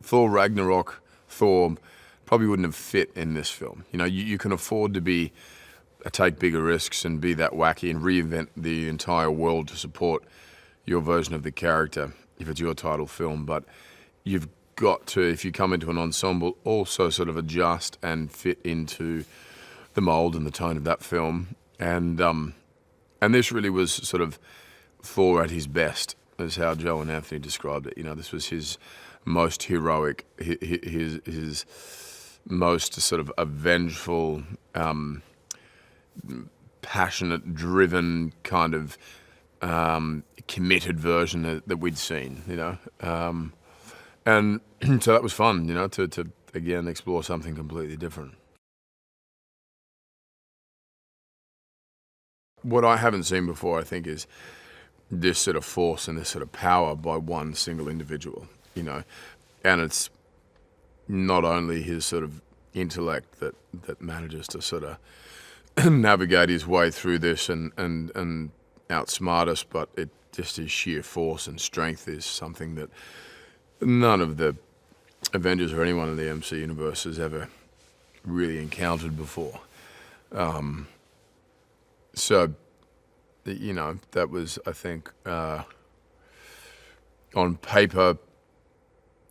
Thor Ragnarok, Thor probably wouldn't have fit in this film. You know, you can afford to take bigger risks and be that wacky and reinvent the entire world to support your version of the character if it's your title film. But you've got to, if you come into an ensemble, also sort of adjust and fit into the mold and the tone of that film. And this really was sort of Thor at his best, is how Joe and Anthony described it. You know, this was his most heroic, his most sort of a vengeful, passionate, driven kind of committed version that we'd seen, you know. And so that was fun, you know, to again explore something completely different. What I haven't seen before, I think, is this sort of force and this sort of power by one single individual, you know. And it's not only his sort of intellect that manages to sort of navigate his way through this and outsmart us, but it just his sheer force and strength is something that none of the Avengers or anyone in the MC universe has ever really encountered before. So, you know, that was, I think, on paper,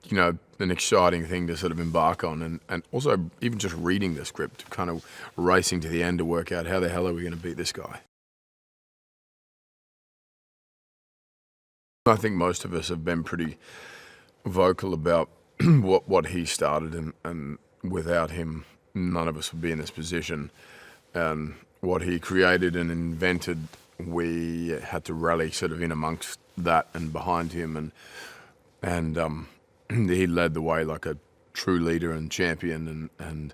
you know, an exciting thing to sort of embark on. And also even just reading the script, kind of racing to the end to work out how the hell are we going to beat this guy. I think most of us have been pretty vocal about what he started, and without him, none of us would be in this position. And what he created and invented, we had to rally sort of in amongst that and behind him, and he led the way like a true leader and champion, and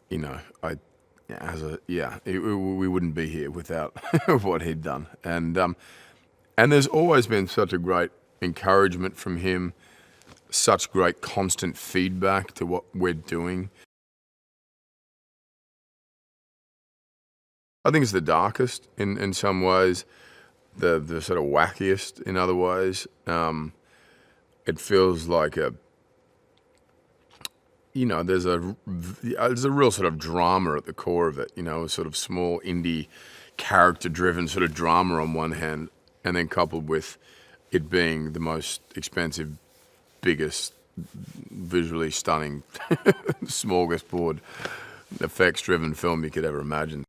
you know, we wouldn't be here without what he'd done. And there's always been such a great encouragement from him, such great constant feedback to what we're doing. I think it's the darkest in some ways, the sort of wackiest in other ways. It feels like you know, there's a real sort of drama at the core of it, you know, a sort of small indie character-driven sort of drama on one hand, and then coupled with it being the most expensive, biggest, visually stunning, smorgasbord, effects-driven film you could ever imagine.